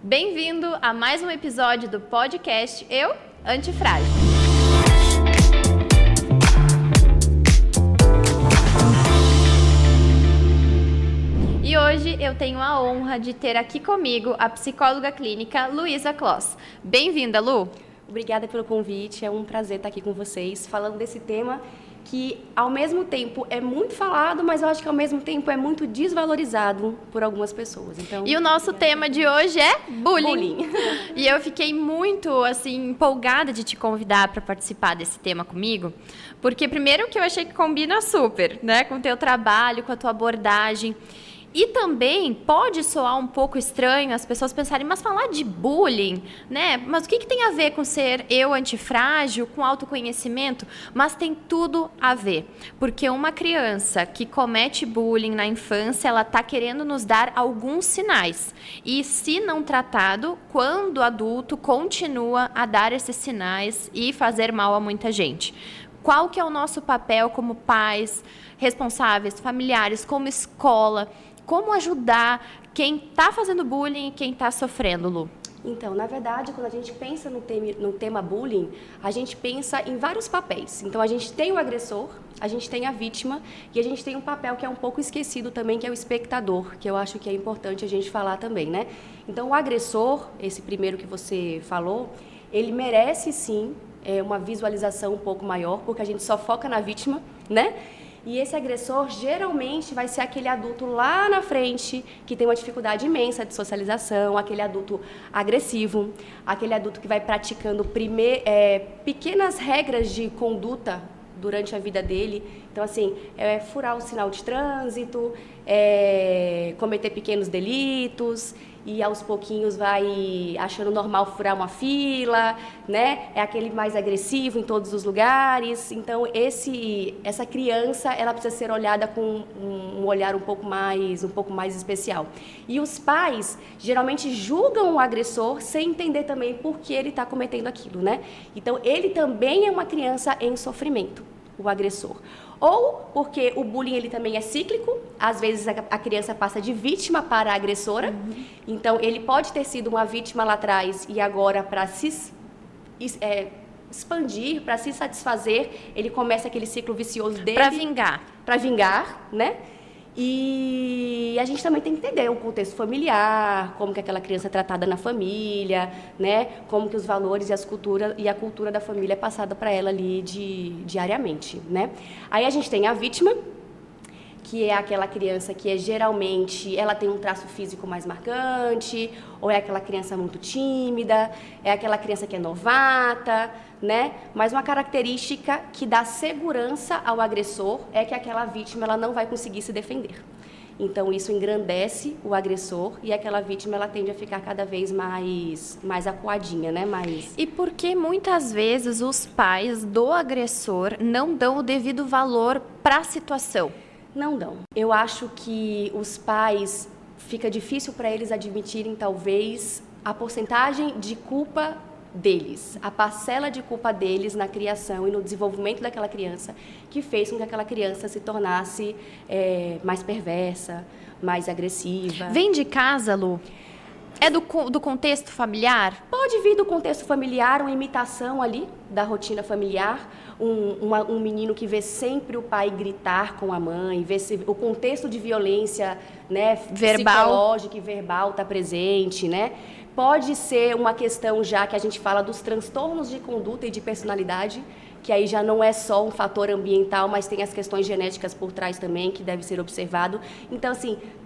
Bem-vindo a mais um episódio do podcast Eu, Antifrágil. E hoje eu tenho a honra de ter aqui comigo a psicóloga clínica Luísa Kloss. Bem-vinda, Lu! Obrigada pelo convite, é um prazer estar aqui com vocês, falando desse tema que, ao mesmo tempo, é muito falado, mas eu acho que, ao mesmo tempo, é muito desvalorizado por algumas pessoas. Então, e o nosso tema de hoje é bullying. E eu fiquei muito, empolgada de te convidar para participar desse tema comigo, porque, primeiro, que eu achei que combina super, né, com o teu trabalho, com a tua abordagem. E também pode soar um pouco estranho as pessoas pensarem, mas falar de bullying, né? Mas o que tem a ver com ser eu antifrágil, com autoconhecimento? Mas tem tudo a ver, porque uma criança que comete bullying na infância, ela está querendo nos dar alguns sinais. E se não tratado, quando adulto, continua a dar esses sinais e fazer mal a muita gente. Qual que é o nosso papel como pais, responsáveis, familiares, como escola? Como ajudar quem está fazendo bullying e quem está sofrendo, Lu? Então, na verdade, quando a gente pensa no tema bullying, a gente pensa em vários papéis. Então, a gente tem o agressor, a gente tem a vítima e a gente tem um papel que é um pouco esquecido também, que é o espectador, que eu acho que é importante a gente falar também, né? Então, o agressor, esse primeiro que você falou, ele merece sim uma visualização um pouco maior, porque a gente só foca na vítima, né? E esse agressor geralmente vai ser aquele adulto lá na frente que tem uma dificuldade imensa de socialização, aquele adulto agressivo, aquele adulto que vai praticando pequenas regras de conduta durante a vida dele. Então, furar o sinal de trânsito, cometer pequenos delitos e aos pouquinhos vai achando normal furar uma fila, né? É aquele mais agressivo em todos os lugares. Então, essa criança, ela precisa ser olhada com um olhar um pouco mais especial. E os pais, geralmente, julgam o agressor sem entender também por que ele está cometendo aquilo, né? Então, ele também é uma criança em sofrimento, o agressor. Ou porque o bullying ele também é cíclico, às vezes a criança passa de vítima para agressora, então ele pode ter sido uma vítima lá atrás e agora para se expandir, para se satisfazer, ele começa aquele ciclo vicioso dele. Para vingar, né? E a gente também tem que entender o contexto familiar, como que aquela criança é tratada na família, né? Como que os valores e a cultura da família é passada para ela ali diariamente, né? Aí a gente tem a vítima, que é aquela criança que geralmente ela tem um traço físico mais marcante, ou é aquela criança muito tímida, é aquela criança que é novata, né? Mas uma característica que dá segurança ao agressor é que aquela vítima ela não vai conseguir se defender. Então, isso engrandece o agressor e aquela vítima ela tende a ficar cada vez mais acuadinha, né? E por que muitas vezes os pais do agressor não dão o devido valor para a situação? Não dão. Eu acho que os pais, fica difícil para eles admitirem, talvez, a porcentagem de culpa deles, a parcela de culpa deles na criação e no desenvolvimento daquela criança, que fez com que aquela criança se tornasse mais perversa, mais agressiva. Vem de casa, Lu? É do contexto familiar? Pode vir do contexto familiar, uma imitação ali da rotina familiar, um menino que vê sempre o pai gritar com a mãe, vê se o contexto de violência, né, psicológica e verbal está presente, né? Pode ser uma questão já que a gente fala dos transtornos de conduta e de personalidade, que aí já não é só um fator ambiental, mas tem as questões genéticas por trás também, que deve ser observado. Então,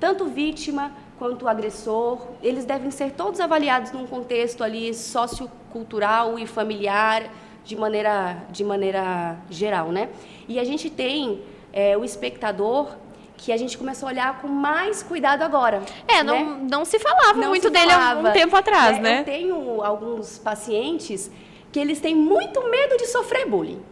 tanto vítima quanto agressor, eles devem ser todos avaliados num contexto ali sociocultural e familiar, de maneira geral, né? E a gente tem o espectador, que a gente começou a olhar com mais cuidado agora. Não se falava muito dele há um tempo atrás, né? Eu tenho alguns pacientes que eles têm muito medo de sofrer bullying.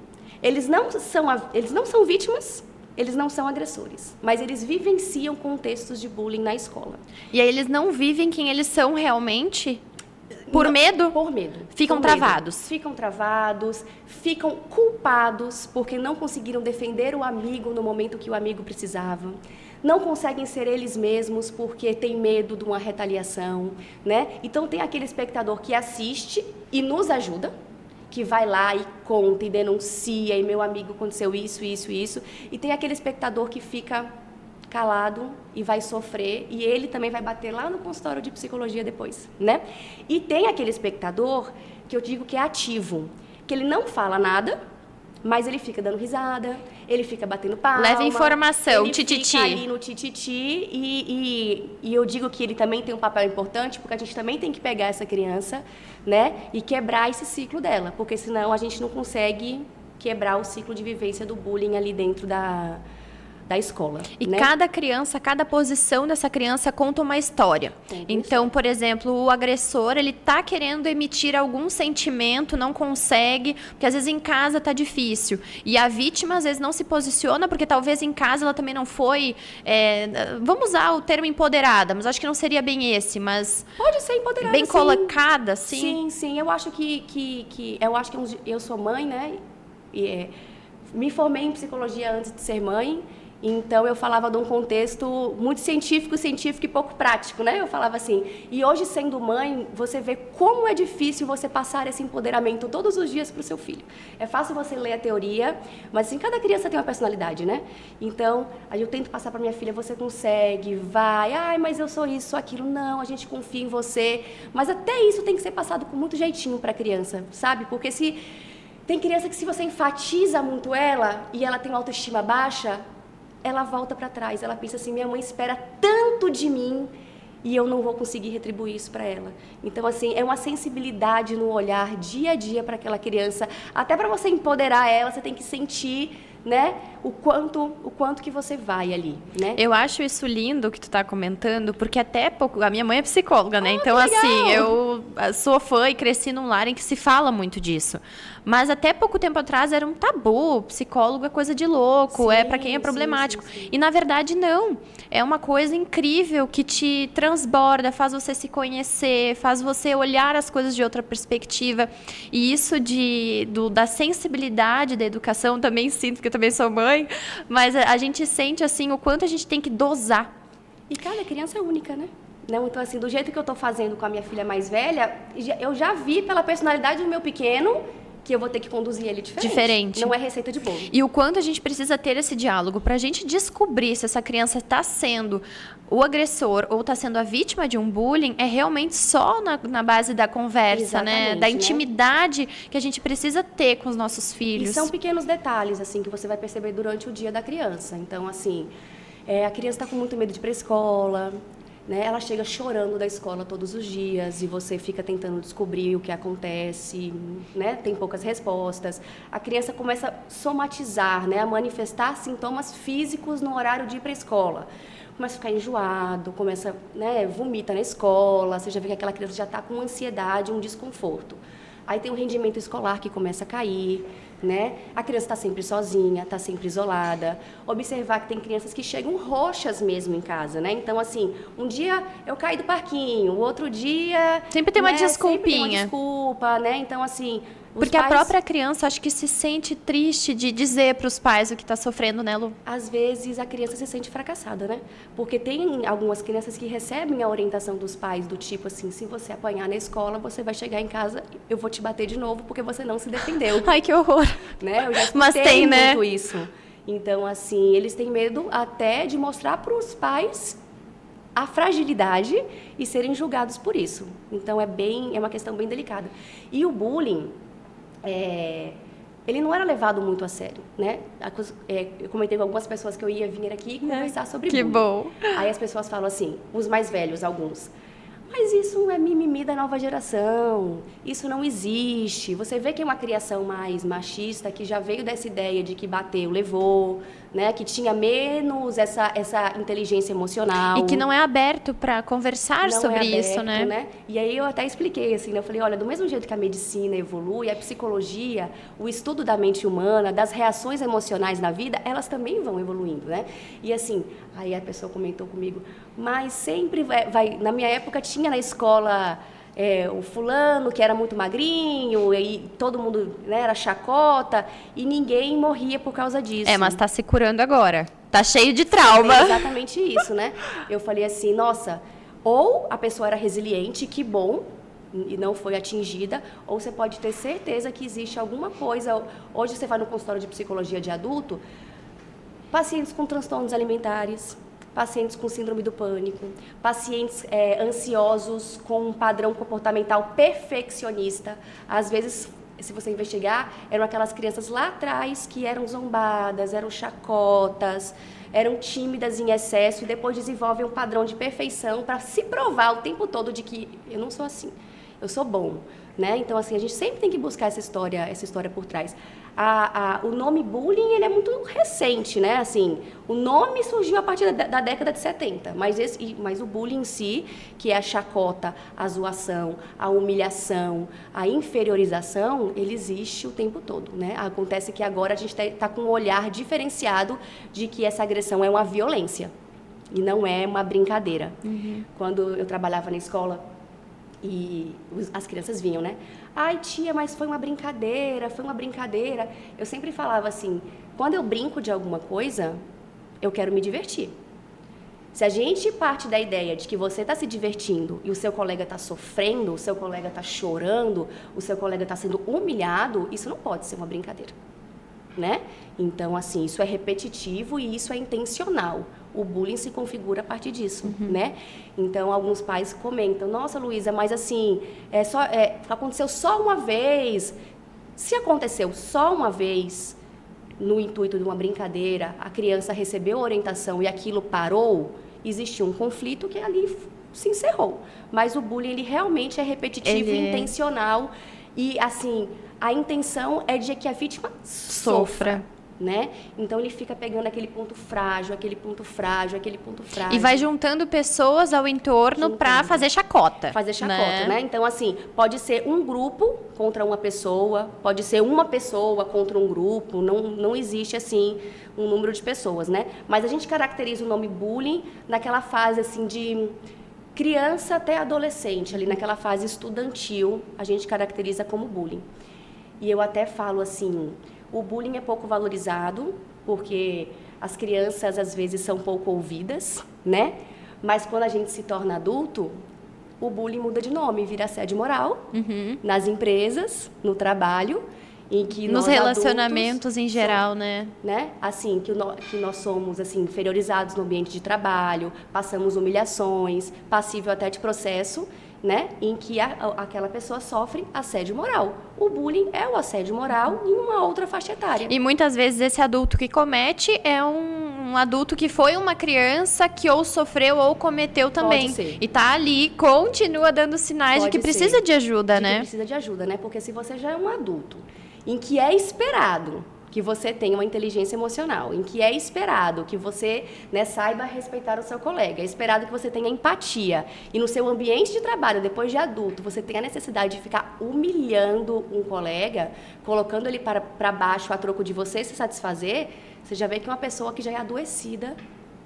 Eles não são vítimas, eles não são agressores, mas eles vivenciam contextos de bullying na escola. E aí eles não vivem quem eles são realmente? Por medo? Por medo. Ficam travados. Ficam travados, ficam culpados porque não conseguiram defender o amigo no momento que o amigo precisava, não conseguem ser eles mesmos porque tem medo de uma retaliação, né? Então tem aquele espectador que assiste e nos ajuda, que vai lá e conta e denuncia, e meu amigo aconteceu isso, e tem aquele espectador que fica calado e vai sofrer, e ele também vai bater lá no consultório de psicologia depois, né? E tem aquele espectador que eu digo que é ativo, que ele não fala nada, mas ele fica dando risada, ele fica batendo palma. Leva informação, ele tititi. Fica ali no tititi e eu digo que ele também tem um papel importante, porque a gente também tem que pegar essa criança, né, e quebrar esse ciclo dela, porque senão a gente não consegue quebrar o ciclo de vivência do bullying ali dentro da escola. E né? cada criança, cada posição dessa criança conta uma história. Então, por exemplo, o agressor, ele tá querendo emitir algum sentimento, não consegue, porque às vezes em casa tá difícil. E a vítima, às vezes, não se posiciona, porque talvez em casa ela também não foi... vamos usar o termo empoderada, mas acho que não seria bem esse, mas... Pode ser empoderada, bem sim. colocada, sim. Sim. Eu acho eu sou mãe, né? Me formei em psicologia antes de ser mãe. Então, eu falava de um contexto muito científico e pouco prático, né? Eu falava assim, e hoje, sendo mãe, você vê como é difícil você passar esse empoderamento todos os dias para o seu filho. É fácil você ler a teoria, mas assim, cada criança tem uma personalidade, né? Então, aí eu tento passar para minha filha, você consegue, vai, ai, mas eu sou isso, sou aquilo. Não, a gente confia em você. Mas até isso tem que ser passado com muito jeitinho para a criança, sabe? Porque tem criança que se você enfatiza muito ela e ela tem uma autoestima baixa, ela volta para trás, ela pensa assim, minha mãe espera tanto de mim e eu não vou conseguir retribuir isso para ela. Então, assim, é uma sensibilidade no olhar dia a dia para aquela criança. Até para você empoderar ela, você tem que sentir, né, o quanto que você vai ali, né? Eu acho isso lindo que tu tá comentando, porque até pouco... A minha mãe é psicóloga, né? Então, que legal! assim, eu sou fã e cresci num lar em que se fala muito disso. Mas até pouco tempo atrás era um tabu. Psicólogo é coisa de louco, é para quem é problemático. Sim. E, na verdade, não. É uma coisa incrível que te transborda, faz você se conhecer, faz você olhar as coisas de outra perspectiva. E isso da sensibilidade da educação, também sinto, porque eu também sou mãe, mas a gente sente, assim, o quanto a gente tem que dosar. E cada criança é única, né? Não, então, assim, do jeito que eu estou fazendo com a minha filha mais velha, eu já vi pela personalidade do meu pequeno que eu vou ter que conduzir ele diferente. Não é receita de bolo. E o quanto a gente precisa ter esse diálogo para a gente descobrir se essa criança está sendo o agressor ou está sendo a vítima de um bullying, é realmente só na base da conversa, né? Da intimidade, né? Que a gente precisa ter com os nossos filhos. E são pequenos detalhes, assim, que você vai perceber durante o dia da criança. Então, assim, a criança está com muito medo de ir para a escola, né? Ela chega chorando da escola todos os dias e você fica tentando descobrir o que acontece, né? Tem poucas respostas. A criança começa a somatizar, né? A manifestar sintomas físicos no horário de ir para a escola. Começa a ficar enjoado, começa, né? Vomita na escola, você já vê que aquela criança já está com ansiedade, um desconforto. Aí tem o rendimento escolar que começa a cair, né? A criança está sempre sozinha, está sempre isolada. Observar que tem crianças que chegam roxas mesmo em casa, né? Então, assim, um dia eu caí do parquinho, o outro dia... Sempre tem uma desculpinha. Sempre tem uma desculpa, né? Então, assim... Porque a própria criança, acho que se sente triste de dizer para os pais o que está sofrendo, né, Lu? Às vezes a criança se sente fracassada, né? Porque tem algumas crianças que recebem a orientação dos pais do tipo assim, se você apanhar na escola, você vai chegar em casa, eu vou te bater de novo porque você não se defendeu. Ai, que horror! Né? Eu já Mas tem, né? muito isso. Então, assim, eles têm medo até de mostrar para os pais a fragilidade e serem julgados por isso. Então, é uma questão bem delicada. E o bullying... ele não era levado muito a sério, né? Eu comentei com algumas pessoas que eu ia vir aqui conversar sobre bullying. Que bom! Aí as pessoas falam assim, os mais velhos, alguns, mas isso é mimimi da nova geração, isso não existe. Você vê que é uma criação mais machista, que já veio dessa ideia de que bateu, levou, né? Que tinha menos essa inteligência emocional. E que não é aberto para conversar sobre isso, né? E aí eu até expliquei, assim, né? Eu falei, olha, do mesmo jeito que a medicina evolui, a psicologia, o estudo da mente humana, das reações emocionais na vida, elas também vão evoluindo, né? E assim, aí a pessoa comentou comigo, mas sempre vai na minha época tinha na escola... o fulano que era muito magrinho e todo mundo, né, era chacota e ninguém morria por causa disso. Mas está se curando agora. Tá cheio de trauma. É exatamente isso, né? Eu falei assim, nossa, ou a pessoa era resiliente, que bom, e não foi atingida, ou você pode ter certeza que existe alguma coisa. Hoje você vai no consultório de psicologia de adulto, pacientes com transtornos alimentares, pacientes com síndrome do pânico, pacientes ansiosos com um padrão comportamental perfeccionista. Às vezes, se você investigar, eram aquelas crianças lá atrás que eram zombadas, eram chacotas, eram tímidas em excesso e depois desenvolvem um padrão de perfeição para se provar o tempo todo de que eu não sou assim, eu sou bom, né? Então, assim, a gente sempre tem que buscar essa história por trás. O nome bullying, ele é muito recente, né? Assim, o nome surgiu a partir da década de 70, mas o bullying em si, que é a chacota, a zoação, a humilhação, a inferiorização, ele existe o tempo todo, né? Acontece que agora a gente está com um olhar diferenciado de que essa agressão é uma violência e não é uma brincadeira. Uhum. Quando eu trabalhava na escola, e as crianças vinham, né? Ai, tia, mas foi uma brincadeira, foi uma brincadeira. Eu sempre falava assim, quando eu brinco de alguma coisa, eu quero me divertir. Se a gente parte da ideia de que você está se divertindo e o seu colega está sofrendo, o seu colega está chorando, o seu colega está sendo humilhado, isso não pode ser uma brincadeira, né? Então, assim, isso é repetitivo e isso é intencional. O bullying se configura a partir disso, né? Então, alguns pais comentam, nossa, Luísa, mas assim, aconteceu só uma vez. Se aconteceu só uma vez, no intuito de uma brincadeira, a criança recebeu orientação e aquilo parou, existiu um conflito que ali se encerrou. Mas o bullying, ele realmente é repetitivo e intencional. E, assim, a intenção é de que a vítima sofra. Né? Então ele fica pegando aquele ponto frágil, aquele ponto frágil, aquele ponto frágil. E vai juntando pessoas ao entorno para fazer chacota. Fazer chacota, né? Então, assim, pode ser um grupo contra uma pessoa, pode ser uma pessoa contra um grupo, não existe, assim, um número de pessoas, né? Mas a gente caracteriza o nome bullying naquela fase, assim, de criança até adolescente, ali naquela fase estudantil, a gente caracteriza como bullying. E eu até falo assim, o bullying é pouco valorizado, porque as crianças, às vezes, são pouco ouvidas, né? Mas quando a gente se torna adulto, o bullying muda de nome, vira assédio moral, nas empresas, no trabalho, em que nos nós relacionamentos adultos em geral, né? Assim, que nós somos, assim, inferiorizados no ambiente de trabalho, passamos humilhações, passível até de processo, né, em que aquela pessoa sofre assédio moral. O bullying é o assédio moral em uma outra faixa etária. E muitas vezes esse adulto que comete é um adulto que foi uma criança que ou sofreu ou cometeu também. Pode ser. E tá ali, continua dando sinais de que precisa de ajuda, né? Que precisa de ajuda, né? Porque se você já é um adulto em que é esperado que você tenha uma inteligência emocional, em que é esperado que você, né, saiba respeitar o seu colega, é esperado que você tenha empatia, e no seu ambiente de trabalho, depois de adulto, você tem a necessidade de ficar humilhando um colega, colocando ele para baixo a troco de você se satisfazer, você já vê que é uma pessoa que já é adoecida.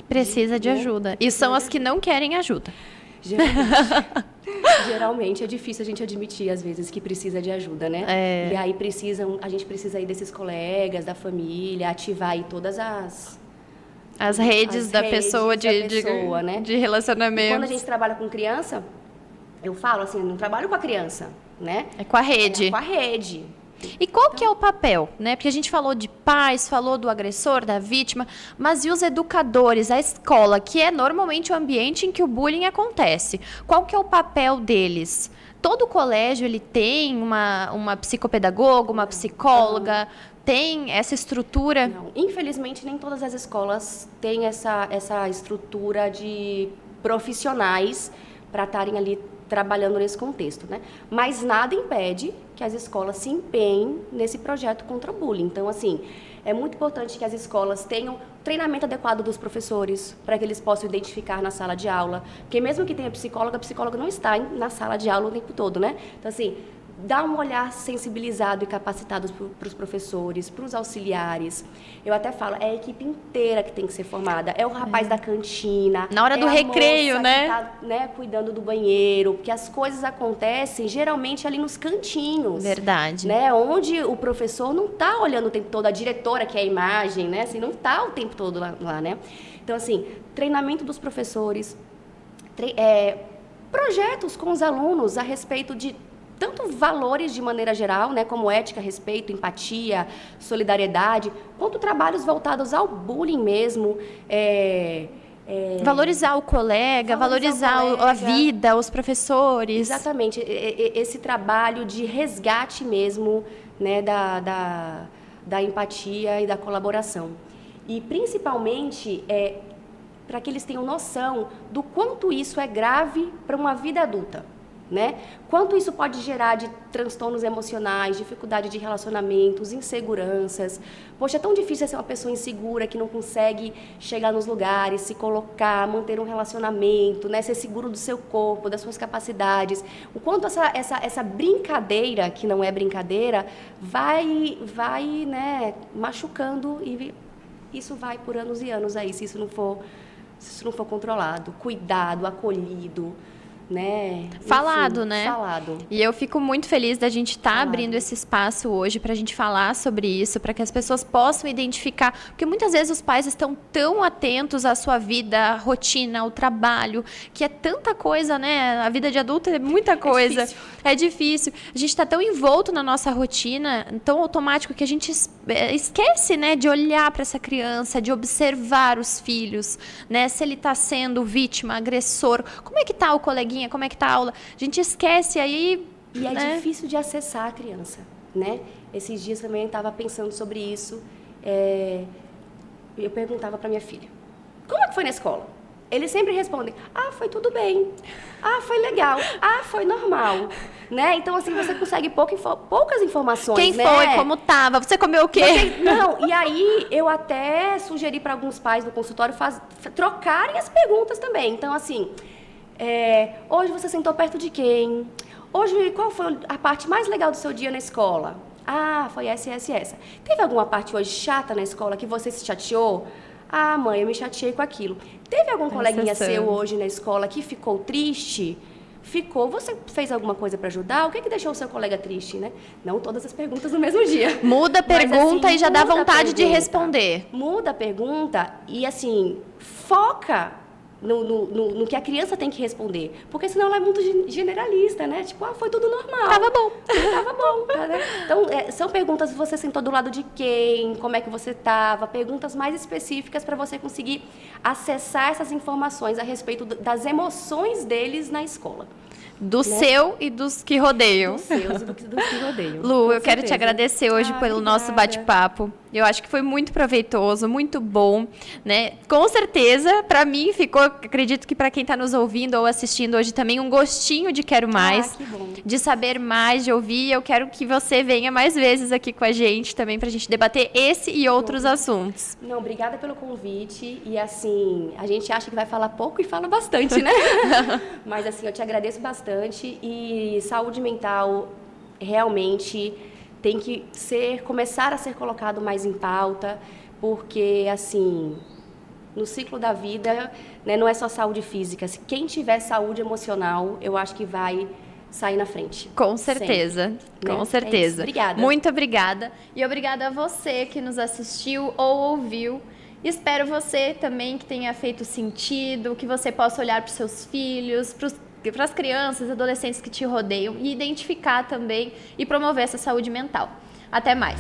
Precisa de ajuda. E são as que não querem ajuda. Geralmente é difícil a gente admitir, às vezes, que precisa de ajuda, né? E aí a gente precisa aí desses colegas, da família, ativar aí todas as redes da pessoa, né? De relacionamento. Quando a gente trabalha com criança, eu falo assim, não trabalho com a criança, né? É com a rede. É com a rede. E qual que é o papel, né? Porque a gente falou de pais, falou do agressor, da vítima, mas e os educadores, a escola, que é normalmente o ambiente em que o bullying acontece? Qual que é o papel deles? Todo colégio, ele tem uma psicopedagoga, uma psicóloga, tem essa estrutura? Não, infelizmente nem todas as escolas têm essa estrutura de profissionais para estarem ali trabalhando nesse contexto, né? Mas nada impede que as escolas se empenhem nesse projeto contra o bullying. Então, assim, é muito importante que as escolas tenham treinamento adequado dos professores, para que eles possam identificar na sala de aula. Porque mesmo que tenha psicóloga, a psicóloga não está na sala de aula o tempo todo, né? Então, assim, dar um olhar sensibilizado e capacitado para os professores, para os auxiliares. Eu até falo, é a equipe inteira que tem que ser formada. É o rapaz da cantina. Na hora do recreio, né? Que tá, né, cuidando do banheiro, porque as coisas acontecem geralmente ali nos cantinhos. Verdade. Né? Onde o professor não está olhando o tempo todo, a diretora que é a imagem, né? Assim, não está o tempo todo lá, né? Então, assim, treinamento dos professores, projetos com os alunos a respeito de tanto valores de maneira geral, né, como ética, respeito, empatia, solidariedade, quanto trabalhos voltados ao bullying mesmo. Valorizar o colega, valorizar a vida, os professores. Exatamente. Esse trabalho de resgate mesmo, né, da empatia e da colaboração. E, principalmente, para que eles tenham noção do quanto isso é grave para uma vida adulta. Né? Quanto isso pode gerar de transtornos emocionais, dificuldade de relacionamentos, inseguranças. Poxa, é tão difícil ser uma pessoa insegura que não consegue chegar nos lugares, se colocar, manter um relacionamento, né? Ser seguro do seu corpo, das suas capacidades. O quanto essa brincadeira, que não é brincadeira, vai né, machucando, e isso vai por anos e anos aí, se isso não for controlado, cuidado, acolhido. Né? Falado, Enfim, né? Falado. E eu fico muito feliz da gente estar abrindo esse espaço hoje para a gente falar sobre isso, para que as pessoas possam identificar, porque muitas vezes os pais estão tão atentos à sua vida, à rotina, ao trabalho, que é tanta coisa, né? A vida de adulto é muita coisa. É difícil. A gente está tão envolto na nossa rotina, tão automático, que a gente esquece, né, de olhar para essa criança, de observar os filhos, né? Se ele está sendo vítima, agressor, como é que está o coleguinha? Como é que tá a aula? A gente esquece aí. E é difícil de acessar a criança, né? Esses dias também eu estava pensando sobre isso. Eu perguntava para minha filha, como é que foi na escola? Eles sempre respondem, foi tudo bem. Foi legal. Foi normal. Né? Então, assim, você consegue poucas informações. Quem foi? Como tava? Você comeu o quê? E aí eu até sugeri para alguns pais do consultório trocarem as perguntas também. Então, assim... hoje você sentou perto de quem? Hoje, qual foi a parte mais legal do seu dia na escola? Foi essa. Teve alguma parte hoje chata na escola que você se chateou? Mãe, eu me chateei com aquilo. Teve algum coleguinha seu hoje na escola que ficou triste? Ficou. Você fez alguma coisa para ajudar? O que deixou o seu colega triste, né? Não todas as perguntas no mesmo dia. Muda a pergunta, assim, e já dá vontade de responder. Muda a pergunta e, assim, foca no que a criança tem que responder. Porque senão ela é muito generalista, né? Tipo, foi tudo normal. Tava bom. Tava bom. Tá, né? Então, são perguntas, você sentou do lado de quem, como é que você tava, perguntas mais específicas para você conseguir acessar essas informações a respeito das emoções deles na escola. Do seu e dos que rodeiam. Dos seus e dos que rodeiam. Lu, eu quero te agradecer hoje pelo nosso bate-papo. Eu acho que foi muito proveitoso, muito bom, né? Com certeza, para mim ficou, acredito que para quem está nos ouvindo ou assistindo hoje também, um gostinho de quero mais, que bom. De saber mais, de ouvir. Eu quero que você venha mais vezes aqui com a gente também para a gente debater esse e outros assuntos. Não, obrigada pelo convite. E assim, a gente acha que vai falar pouco e fala bastante, né? Mas assim, eu te agradeço bastante e saúde mental realmente tem que começar a ser colocado mais em pauta, porque, assim, no ciclo da vida, né, não é só saúde física. Se quem tiver saúde emocional, eu acho que vai sair na frente. Com certeza, sempre, com né? certeza. Obrigada. Muito obrigada. E obrigada a você que nos assistiu ou ouviu. Espero você também que tenha feito sentido, que você possa olhar para os seus filhos, para as crianças, adolescentes que te rodeiam e identificar também e promover essa saúde mental. Até mais!